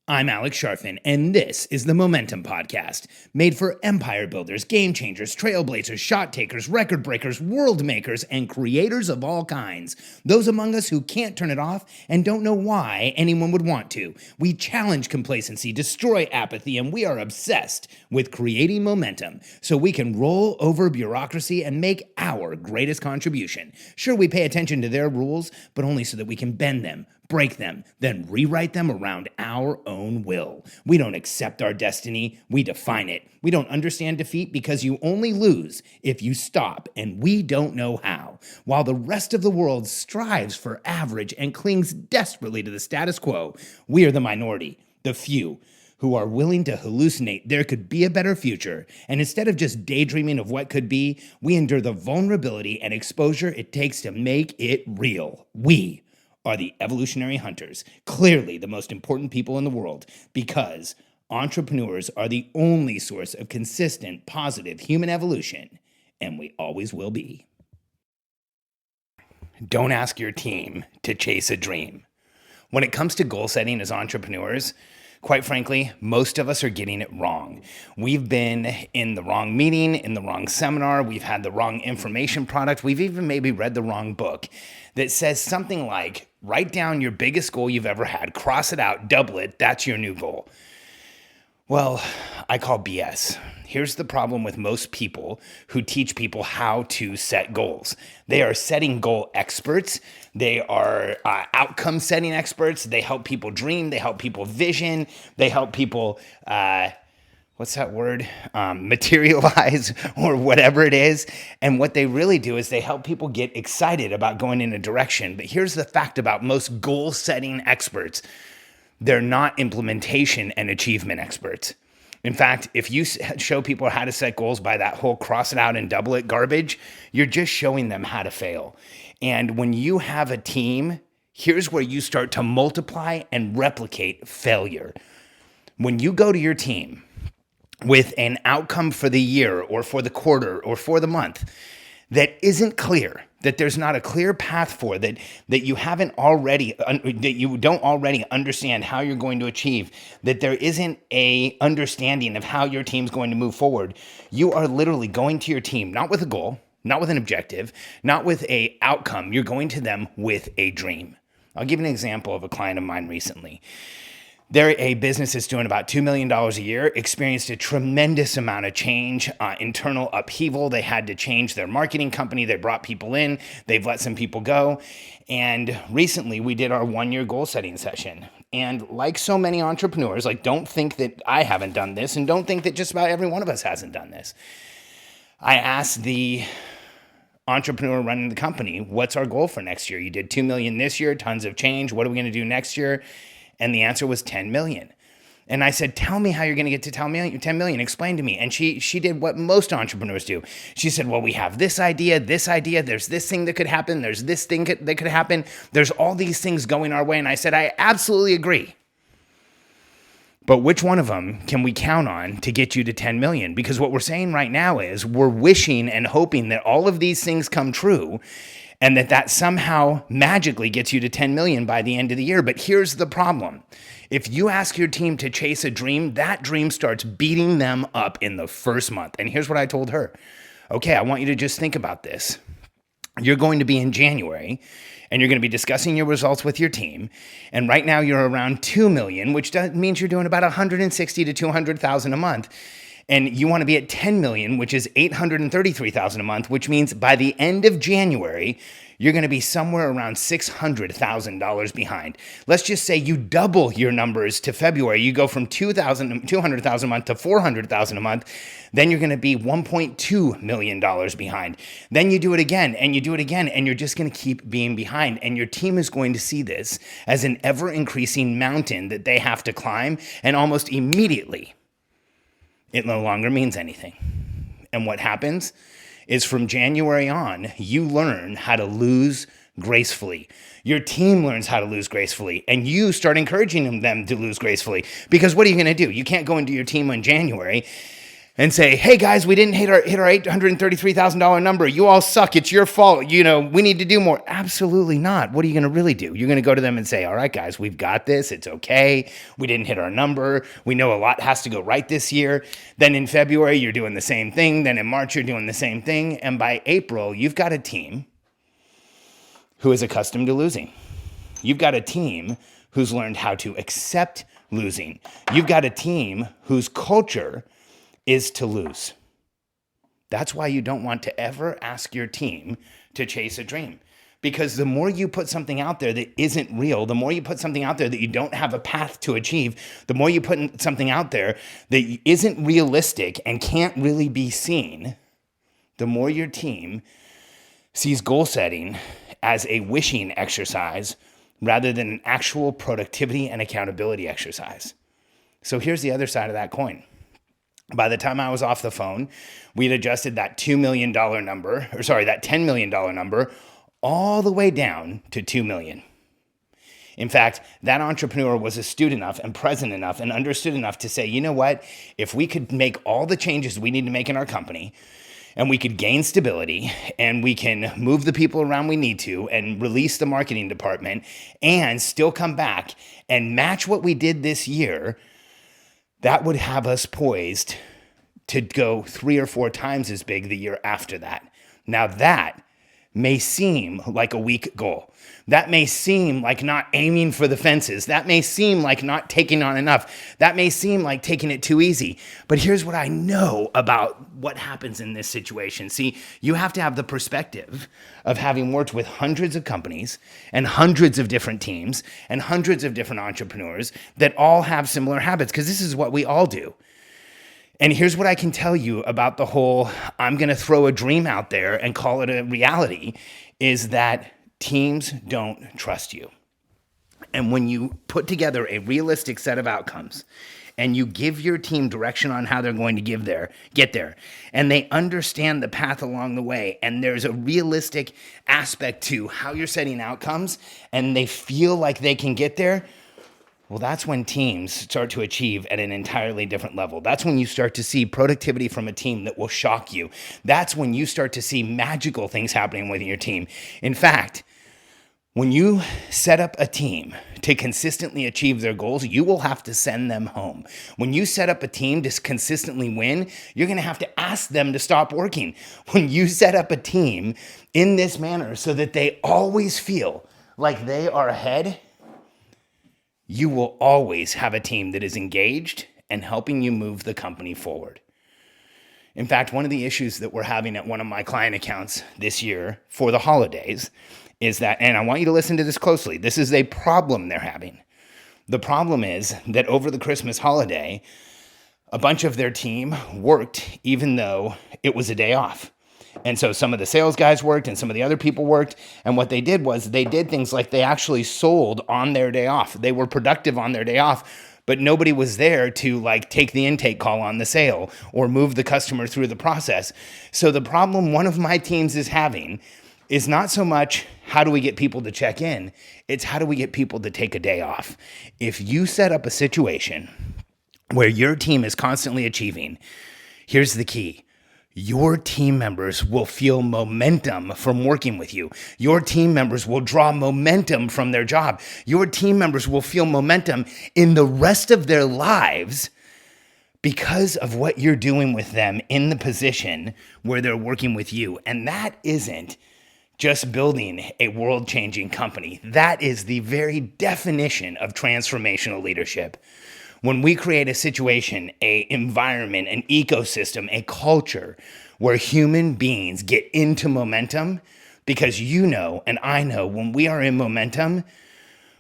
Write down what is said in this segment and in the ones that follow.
I'm Alex Sharfin, and this is the Momentum Podcast, made for empire builders, game changers, trailblazers, shot takers, record breakers, world makers, and creators of all kinds. Those among us who can't turn it off and don't know why anyone would want to. We challenge complacency, destroy apathy, and we are obsessed with creating momentum so we can roll over bureaucracy and make our greatest contribution. Sure, we pay attention to their rules, but only so that we can bend them, break them, then rewrite them around our own will. We don't accept our destiny, we define it. We don't understand defeat because you only lose if you stop, and we don't know how. While the rest of the world strives for average and clings desperately to the status quo, we are the minority, the few, who are willing to hallucinate there could be a better future, and instead of just daydreaming of what could be, we endure the vulnerability and exposure it takes to make it real. We are the evolutionary hunters, clearly the most important people in the world, because entrepreneurs are the only source of consistent, positive human evolution, and we always will be. Don't ask your team to chase a dream. When it comes to goal setting as entrepreneurs, quite frankly, most of us are getting it wrong. We've been in the wrong meeting, in the wrong seminar, we've had the wrong information product, we've even maybe read the wrong book that says something like, write down your biggest goal you've ever had, cross it out, double it, that's your new goal. Well, I call BS. Here's the problem with most people who teach people how to set goals. They are setting goal experts. They are outcome setting experts. They help people dream. They help people vision. They help people, materialize or whatever it is. And what they really do is they help people get excited about going in a direction. But here's the fact about most goal setting experts. They're not implementation and achievement experts. In fact, if you show people how to set goals by that whole cross it out and double it garbage, you're just showing them how to fail. And when you have a team, here's where you start to multiply and replicate failure. When you go to your team with an outcome for the year or for the quarter or for the month that isn't clear, that there's not a clear path for, that you haven't already, that you don't already understand how you're going to achieve, that there isn't a understanding of how your team's going to move forward, you are literally going to your team, not with a goal, not with an objective, not with a outcome. You're going to them with a dream. I'll give you an example of a client of mine recently. They're a business that's doing about $2 million a year, experienced a tremendous amount of change, internal upheaval. They had to change their marketing company. They brought people in. They've let some people go. And recently we did our 1-year goal setting session. And like so many entrepreneurs, don't think that I haven't done this, and don't think that just about every one of us hasn't done this. I asked the entrepreneur running the company, what's our goal for next year? You did 2 million this year, tons of change. What are we going to do next year? And the answer was 10 million. And I said, tell me how you're going to get to 10 million. Explain to me. And she did what most entrepreneurs do. She said, well, we have this idea, there's this thing that could happen, there's this thing that could happen, there's all these things going our way. And I said, I absolutely agree. But which one of them can we count on to get you to 10 million? Because what we're saying right now is we're wishing and hoping that all of these things come true, and that somehow magically gets you to 10 million by the end of the year. But here's the problem. If you ask your team to chase a dream, that dream starts beating them up in the first month. And here's what I told her. Okay, I want you to just think about this. You're going to be in January, and you're going to be discussing your results with your team. And right now you're around 2 million, which means you're doing about 160 to 200,000 a month. And you want to be at 10 million, which is 833,000 a month, which means by the end of January, you're going to be somewhere around $600,000 behind. Let's just say you double your numbers to February. You go from 200,000 a month to 400,000 a month. Then you're going to be $1.2 million behind. Then you do it again, and you do it again, and you're just going to keep being behind. And your team is going to see this as an ever-increasing mountain that they have to climb, and almost immediately, it no longer means anything. And what happens is from January on, you learn how to lose gracefully. Your team learns how to lose gracefully, and you start encouraging them to lose gracefully. Because what are you going to do? You can't go into your team in January and say, hey guys, we didn't hit our $833,000 number. You all suck. It's your fault. We need to do more. Absolutely not. What are you going to really do? You're going to go to them and say, all right, guys, we've got this. It's okay. We didn't hit our number. We know a lot has to go right this year. Then in February, you're doing the same thing. Then in March, you're doing the same thing. And by April, you've got a team who is accustomed to losing. You've got a team who's learned how to accept losing. You've got a team whose culture is to lose. That's why you don't want to ever ask your team to chase a dream. Because the more you put something out there that isn't real, the more you put something out there that you don't have a path to achieve, the more you put something out there that isn't realistic and can't really be seen, the more your team sees goal setting as a wishing exercise rather than an actual productivity and accountability exercise. So here's the other side of that coin. By the time I was off the phone, we'd adjusted that $10 million number all the way down to 2 million. In fact, that entrepreneur was astute enough and present enough and understood enough to say, you know what? If we could make all the changes we need to make in our company, and we could gain stability, and we can move the people around we need to, and release the marketing department, and still come back and match what we did this year, that would have us poised to go 3 or 4 times as big the year after that. Now that may seem like a weak goal. That may seem like not aiming for the fences. That may seem like not taking on enough. That may seem like taking it too easy. But here's what I know about what happens in this situation. See, you have to have the perspective of having worked with hundreds of companies and hundreds of different teams and hundreds of different entrepreneurs that all have similar habits, because this is what we all do. And here's what I can tell you about the whole I'm going to throw a dream out there and call it a reality is that teams don't trust you. And when you put together a realistic set of outcomes and you give your team direction on how they're going to get there, and they understand the path along the way, and there's a realistic aspect to how you're setting outcomes, and they feel like they can get there, well, that's when teams start to achieve at an entirely different level. That's when you start to see productivity from a team that will shock you. That's when you start to see magical things happening with your team. In fact, when you set up a team to consistently achieve their goals, you will have to send them home. When you set up a team to consistently win, you're going to have to ask them to stop working. When you set up a team in this manner so that they always feel like they are ahead, you will always have a team that is engaged and helping you move the company forward. In fact, one of the issues that we're having at one of my client accounts this year for the holidays is that, and I want you to listen to this closely, this is a problem they're having. The problem is that over the Christmas holiday, a bunch of their team worked even though it was a day off. And so some of the sales guys worked and some of the other people worked. And what they did was they did things like they actually sold on their day off. They were productive on their day off, but nobody was there to take the intake call on the sale or move the customer through the process. So the problem one of my teams is having is not so much how do we get people to check in, it's how do we get people to take a day off. If you set up a situation where your team is constantly achieving, here's the key. Your team members will feel momentum from working with you. Your team members will draw momentum from their job. Your team members will feel momentum in the rest of their lives because of what you're doing with them in the position where they're working with you. And that isn't just building a world-changing company. That is the very definition of transformational leadership. When we create a situation, an environment, an ecosystem, a culture where human beings get into momentum, because you know and I know when we are in momentum,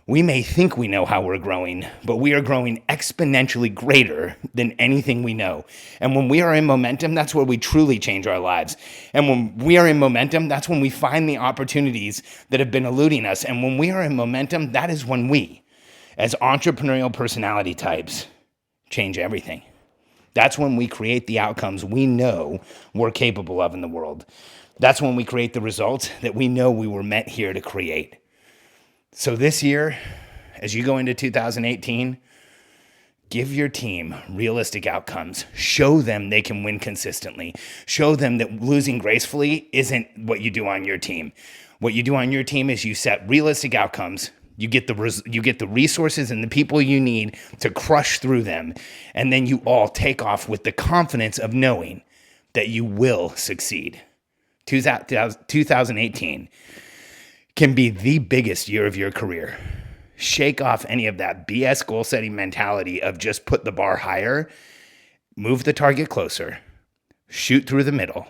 we may think we know how we're growing, but we are growing exponentially greater than anything we know. And when we are in momentum, that's where we truly change our lives. And when we are in momentum, that's when we find the opportunities that have been eluding us. And when we are in momentum, that is when we, as entrepreneurial personality types, change everything. That's when we create the outcomes we know we're capable of in the world. That's when we create the results that we know we were meant here to create. So this year, as you go into 2018, Give your team realistic outcomes. Show them they can win consistently. Show them that losing gracefully isn't what you do on your team. What you do on your team is you set realistic outcomes. You get the resources and the people you need to crush through them. And then you all take off with the confidence of knowing that you will succeed. 2018 can be the biggest year of your career. Shake off any of that BS goal setting mentality of just put the bar higher, move the target closer, shoot through the middle,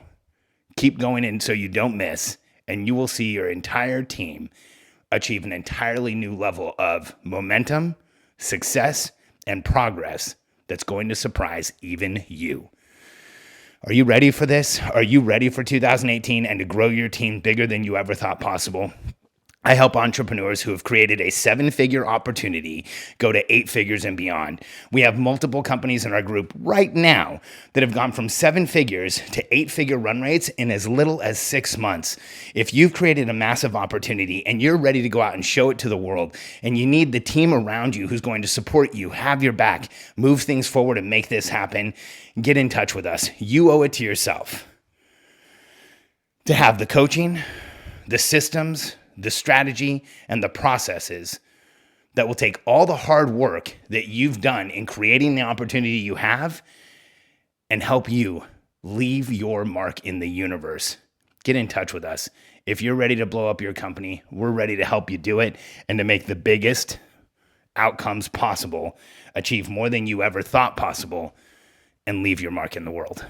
keep going in so you don't miss, and you will see your entire team achieve an entirely new level of momentum, success, and progress that's going to surprise even you. Are you ready for this? Are you ready for 2018 and to grow your team bigger than you ever thought possible? I help entrepreneurs who have created a 7-figure opportunity go to 8 figures and beyond. We have multiple companies in our group right now that have gone from 7 figures to 8-figure run rates in as little as 6 months. If you've created a massive opportunity and you're ready to go out and show it to the world, and you need the team around you who's going to support you, have your back, move things forward and make this happen, get in touch with us. You owe it to yourself to have the coaching, the systems, the strategy, and the processes that will take all the hard work that you've done in creating the opportunity you have and help you leave your mark in the universe. Get in touch with us. If you're ready to blow up your company, we're ready to help you do it and to make the biggest outcomes possible, achieve more than you ever thought possible, and leave your mark in the world.